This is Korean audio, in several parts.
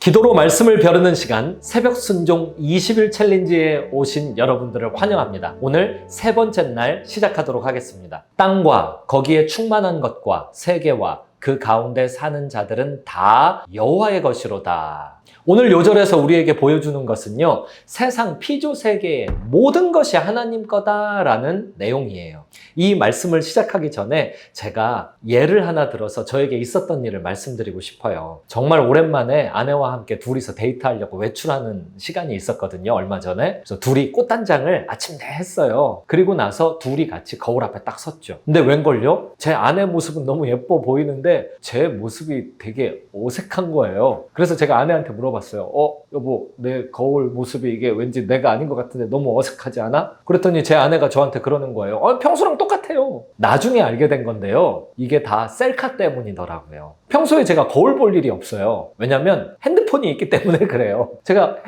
기도로 말씀을 벼르는 시간, 새벽 순종 20일 챌린지에 오신 여러분들을 환영합니다. 오늘 세 번째 날 시작하도록 하겠습니다. 땅과 거기에 충만한 것과 세계와 그 가운데 사는 자들은 다 여호와의 것이로다. 오늘 요절에서 우리에게 보여주는 것은요, 세상 피조 세계의 모든 것이 하나님 거다라는 내용이에요. 이 말씀을 시작하기 전에 제가 예를 하나 들어서 저에게 있었던 일을 말씀드리고 싶어요. 정말 오랜만에 아내와 함께 둘이서 데이트하려고 외출하는 시간이 있었거든요, 얼마 전에. 그래서 둘이 꽃단장을 아침 내 했어요. 그리고 나서 둘이 같이 거울 앞에 딱 섰죠. 근데 웬걸요? 제 아내 모습은 너무 예뻐 보이는데 제 모습이 되게 어색한 거예요. 그래서 제가 아내한테 물어봤어요. 여보, 내 거울 모습이 이게 왠지 내가 아닌 것 같은데 너무 어색하지 않아? 그랬더니 제 아내가 저한테 그러는 거예요. 평소랑 똑같아요. 나중에 알게 된 건데요, 이게 다 셀카 때문이더라고요. 평소에 제가 거울 볼 일이 없어요. 왜냐면 핸드폰이 있기 때문에 그래요. 제가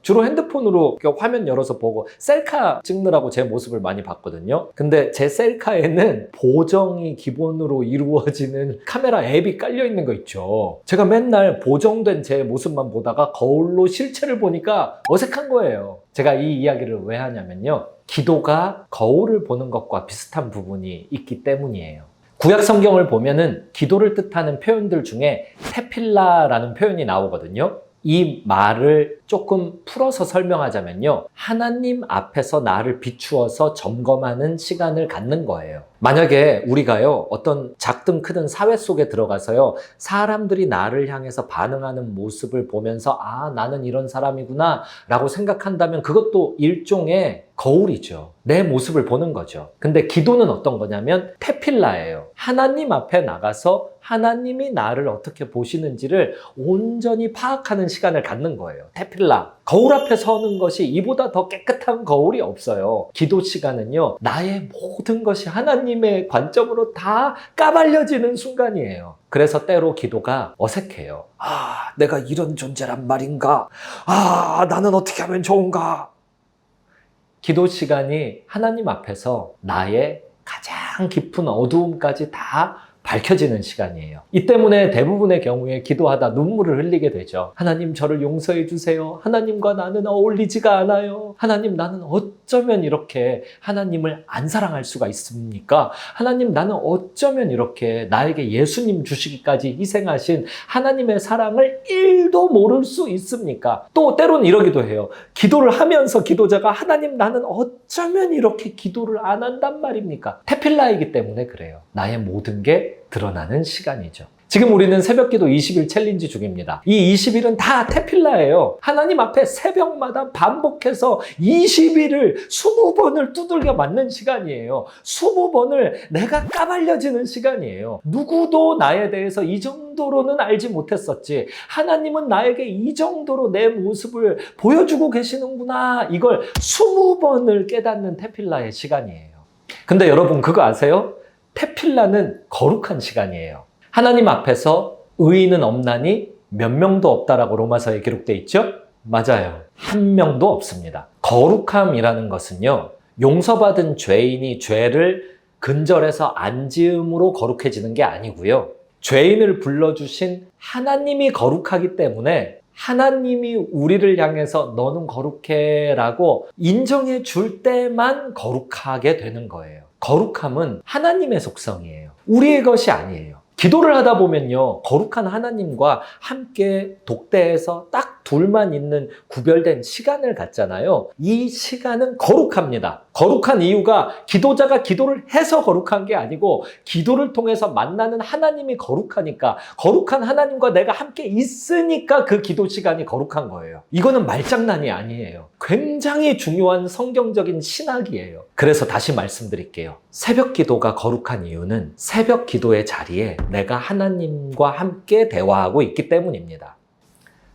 주로 핸드폰으로 화면 열어서 보고 셀카 찍느라고 제 모습을 많이 봤거든요. 근데 제 셀카에는 보정이 기본으로 이루어지는 카메라 앱이 깔려 있는 거 있죠. 제가 맨날 보정된 제 모습만 보다가 거울로 실체를 보니까 어색한 거예요. 제가 이 이야기를 왜 하냐면요, 기도가 거울을 보는 것과 비슷한 부분이 있기 때문이에요. 구약 성경을 보면은 기도를 뜻하는 표현들 중에 테필라라는 표현이 나오거든요. 이 말을 조금 풀어서 설명하자면요, 하나님 앞에서 나를 비추어서 점검하는 시간을 갖는 거예요. 만약에 우리가요, 어떤 작든 크든 사회 속에 들어가서요, 사람들이 나를 향해서 반응하는 모습을 보면서 나는 이런 사람이구나 라고 생각한다면 그것도 일종의 거울이죠. 내 모습을 보는 거죠. 근데 기도는 어떤 거냐면 테필라예요. 하나님 앞에 나가서 하나님이 나를 어떻게 보시는지를 온전히 파악하는 시간을 갖는 거예요. 테필라. 거울 앞에 서는 것이 이보다 더 깨끗한 거울이 없어요. 기도 시간은요, 나의 모든 것이 하나님의 관점으로 다 까발려지는 순간이에요. 그래서 때로 기도가 어색해요. 내가 이런 존재란 말인가? 나는 어떻게 하면 좋은가? 기도 시간이 하나님 앞에서 나의 가장 깊은 어두움까지 다 밝혀지는 시간이에요. 이 때문에 대부분의 경우에 기도하다 눈물을 흘리게 되죠. 하나님, 저를 용서해 주세요. 하나님과 나는 어울리지가 않아요. 하나님, 나는 어쩌면 이렇게 하나님을 안 사랑할 수가 있습니까? 하나님, 나는 어쩌면 이렇게 나에게 예수님 주시기까지 희생하신 하나님의 사랑을 1도 모를 수 있습니까? 또 때로는 이러기도 해요. 기도를 하면서 기도자가 하나님, 나는 어쩌면 이렇게 기도를 안 한단 말입니까? 테필라이기 때문에 그래요. 나의 모든 게 드러나는 시간이죠. 지금 우리는 새벽기도 20일 챌린지 중입니다. 이 20일은 다 테필라예요. 하나님 앞에 새벽마다 반복해서 20일을 20번을 두들겨 맞는 시간이에요. 20번을 내가 까발려지는 시간이에요. 누구도 나에 대해서 이 정도로는 알지 못했었지, 하나님은 나에게 이 정도로 내 모습을 보여주고 계시는구나, 이걸 20번을 깨닫는 테필라의 시간이에요. 근데 여러분 그거 아세요? 테필라는 거룩한 시간이에요. 하나님 앞에서 의인은 없나니 몇 명도 없다라고 로마서에 기록되어 있죠? 맞아요. 한 명도 없습니다. 거룩함이라는 것은요, 용서받은 죄인이 죄를 근절해서 안 지음으로 거룩해지는 게 아니고요, 죄인을 불러주신 하나님이 거룩하기 때문에 하나님이 우리를 향해서 너는 거룩해 라고 인정해 줄 때만 거룩하게 되는 거예요. 거룩함은 하나님의 속성이에요. 우리의 것이 아니에요. 기도를 하다 보면요, 거룩한 하나님과 함께 독대해서 딱 둘만 있는 구별된 시간을 갖잖아요. 이 시간은 거룩합니다. 거룩한 이유가 기도자가 기도를 해서 거룩한 게 아니고 기도를 통해서 만나는 하나님이 거룩하니까, 거룩한 하나님과 내가 함께 있으니까 그 기도 시간이 거룩한 거예요. 이거는 말장난이 아니에요. 굉장히 중요한 성경적인 신학이에요. 그래서 다시 말씀드릴게요. 새벽 기도가 거룩한 이유는 새벽 기도의 자리에 내가 하나님과 함께 대화하고 있기 때문입니다.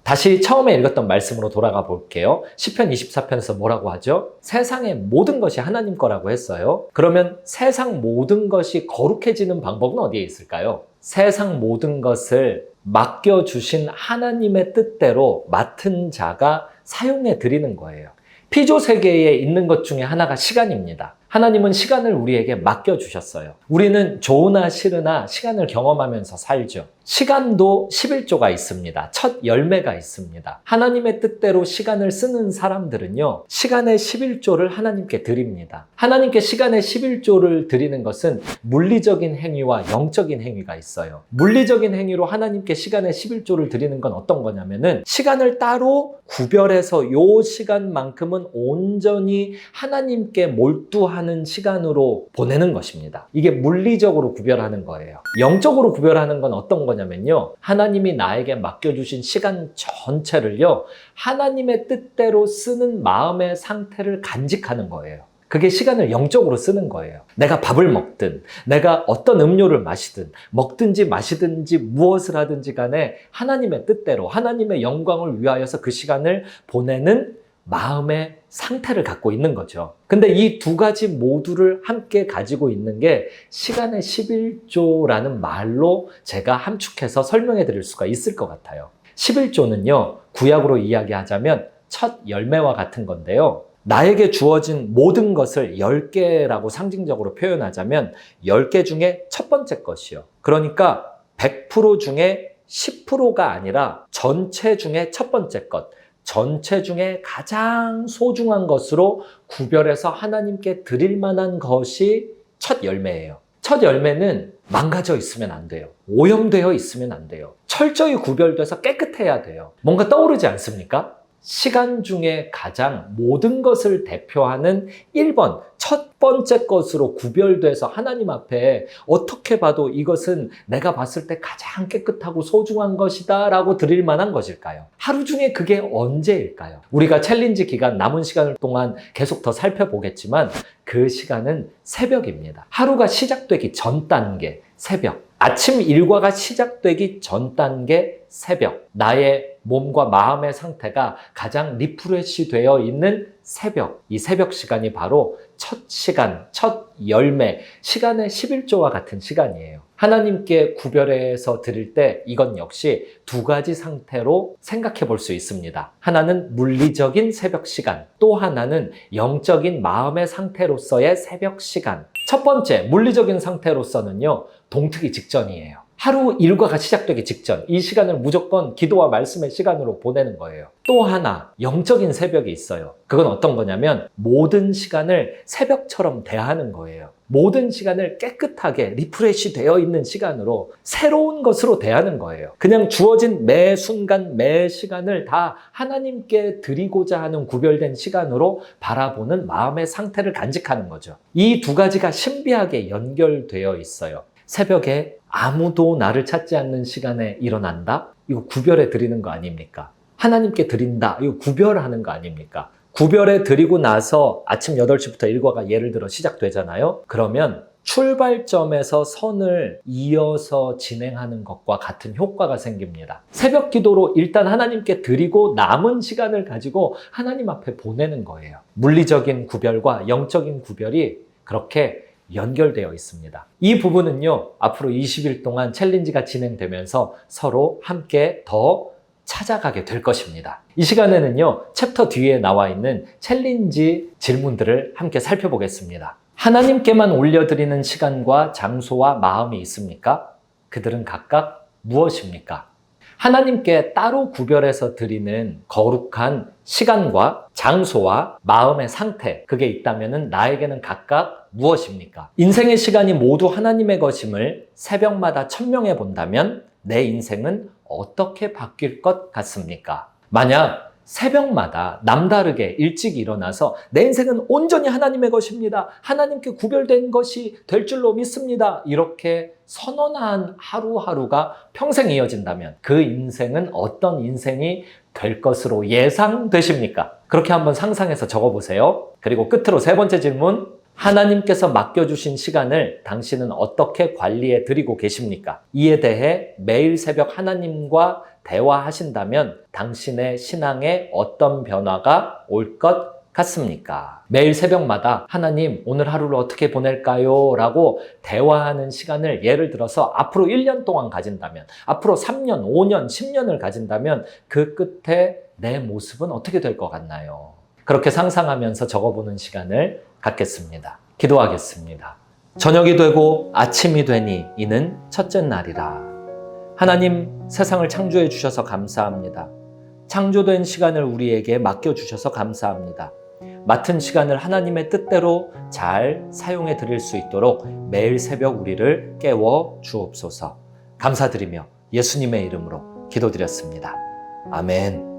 다시 처음에 읽었던 말씀으로 돌아가 볼게요. 시편 24편에서 뭐라고 하죠? 세상의 모든 것이 하나님 거라고 했어요. 그러면 세상 모든 것이 거룩해지는 방법은 어디에 있을까요? 세상 모든 것을 맡겨주신 하나님의 뜻대로 맡은 자가 사용해 드리는 거예요. 피조 세계에 있는 것 중에 하나가 시간입니다. 하나님은 시간을 우리에게 맡겨주셨어요. 우리는 좋으나 싫으나 시간을 경험하면서 살죠. 시간도 11조가 있습니다. 첫 열매가 있습니다. 하나님의 뜻대로 시간을 쓰는 사람들은요, 시간의 11조를 하나님께 드립니다. 하나님께 시간의 11조를 드리는 것은 물리적인 행위와 영적인 행위가 있어요. 물리적인 행위로 하나님께 시간의 11조를 드리는 건 어떤 거냐면은 시간을 따로 구별해서 요 시간만큼은 온전히 하나님께 몰두하는 시간으로 보내는 것입니다. 이게 물리적으로 구별하는 거예요. 영적으로 구별하는 건 어떤 거냐면요, 하나님이 나에게 맡겨주신 시간 전체를요, 하나님의 뜻대로 쓰는 마음의 상태를 간직하는 거예요. 그게 시간을 영적으로 쓰는 거예요. 내가 밥을 먹든, 내가 어떤 음료를 마시든, 먹든지 마시든지 무엇을 하든지 간에 하나님의 뜻대로, 하나님의 영광을 위하여서 그 시간을 보내는 마음의 상태를 갖고 있는 거죠. 근데 이 두 가지 모두를 함께 가지고 있는 게 시간의 11조라는 말로 제가 함축해서 설명해 드릴 수가 있을 것 같아요. 11조는요, 구약으로 이야기하자면 첫 열매와 같은 건데요. 나에게 주어진 모든 것을 10개라고 상징적으로 표현하자면 10개 중에 첫 번째 것이요. 그러니까 100% 중에 10%가 아니라 전체 중에 첫 번째 것, 전체 중에 가장 소중한 것으로 구별해서 하나님께 드릴 만한 것이 첫 열매예요. 첫 열매는 망가져 있으면 안 돼요. 오염되어 있으면 안 돼요. 철저히 구별돼서 깨끗해야 돼요. 뭔가 떠오르지 않습니까? 시간 중에 가장 모든 것을 대표하는 1번, 첫 번째 것으로 구별돼서 하나님 앞에 어떻게 봐도 이것은 내가 봤을 때 가장 깨끗하고 소중한 것이다 라고 드릴 만한 것일까요? 하루 중에 그게 언제일까요? 우리가 챌린지 기간 남은 시간을 동안 계속 더 살펴보겠지만 그 시간은 새벽입니다. 하루가 시작되기 전 단계, 새벽. 아침 일과가 시작되기 전 단계 새벽. 나의 몸과 마음의 상태가 가장 리프레시 되어 있는 새벽. 이 새벽 시간이 바로 첫 시간, 첫 열매, 시간의 11조와 같은 시간이에요. 하나님께 구별해서 드릴 때 이건 역시 두 가지 상태로 생각해 볼 수 있습니다. 하나는 물리적인 새벽 시간, 또 하나는 영적인 마음의 상태로서의 새벽 시간. 첫 번째, 물리적인 상태로서는요, 동트기 직전이에요. 하루 일과가 시작되기 직전, 이 시간을 무조건 기도와 말씀의 시간으로 보내는 거예요. 또 하나, 영적인 새벽이 있어요. 그건 어떤 거냐면 모든 시간을 새벽처럼 대하는 거예요. 모든 시간을 깨끗하게 리프레시 되어 있는 시간으로 새로운 것으로 대하는 거예요. 그냥 주어진 매 순간, 매 시간을 다 하나님께 드리고자 하는 구별된 시간으로 바라보는 마음의 상태를 간직하는 거죠. 이 두 가지가 신비하게 연결되어 있어요. 새벽에 아무도 나를 찾지 않는 시간에 일어난다? 이거 구별해 드리는 거 아닙니까? 하나님께 드린다. 이거 구별하는 거 아닙니까? 구별해 드리고 나서 아침 8시부터 일과가 예를 들어 시작되잖아요. 그러면 출발점에서 선을 이어서 진행하는 것과 같은 효과가 생깁니다. 새벽 기도로 일단 하나님께 드리고 남은 시간을 가지고 하나님 앞에 보내는 거예요. 물리적인 구별과 영적인 구별이 그렇게 연결되어 있습니다. 이 부분은요, 앞으로 20일 동안 챌린지가 진행되면서 서로 함께 더 찾아가게 될 것입니다. 이 시간에는요, 챕터 뒤에 나와 있는 챌린지 질문들을 함께 살펴보겠습니다. 하나님께만 올려드리는 시간과 장소와 마음이 있습니까? 그들은 각각 무엇입니까? 하나님께 따로 구별해서 드리는 거룩한 시간과 장소와 마음의 상태, 그게 있다면 나에게는 각각 무엇입니까? 인생의 시간이 모두 하나님의 것임을 새벽마다 천명해 본다면 내 인생은 어떻게 바뀔 것 같습니까? 만약 새벽마다 남다르게 일찍 일어나서 내 인생은 온전히 하나님의 것입니다. 하나님께 구별된 것이 될 줄로 믿습니다. 이렇게 선언한 하루하루가 평생 이어진다면 그 인생은 어떤 인생이 될 것으로 예상되십니까? 그렇게 한번 상상해서 적어보세요. 그리고 끝으로 세 번째 질문. 하나님께서 맡겨주신 시간을 당신은 어떻게 관리해 드리고 계십니까? 이에 대해 매일 새벽 하나님과 대화하신다면 당신의 신앙에 어떤 변화가 올 것 같습니까? 매일 새벽마다 하나님 오늘 하루를 어떻게 보낼까요? 라고 대화하는 시간을 예를 들어서 앞으로 1년 동안 가진다면, 앞으로 3년, 5년, 10년을 가진다면 그 끝에 내 모습은 어떻게 될 것 같나요? 그렇게 상상하면서 적어보는 시간을 갖겠습니다. 기도하겠습니다. 저녁이 되고 아침이 되니 이는 첫째 날이라. 하나님, 세상을 창조해 주셔서 감사합니다. 창조된 시간을 우리에게 맡겨주셔서 감사합니다. 맡은 시간을 하나님의 뜻대로 잘 사용해 드릴 수 있도록 매일 새벽 우리를 깨워 주옵소서. 감사드리며 예수님의 이름으로 기도드렸습니다. 아멘.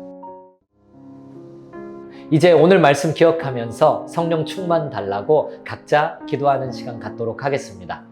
이제 오늘 말씀 기억하면서 성령 충만 달라고 각자 기도하는 시간 갖도록 하겠습니다.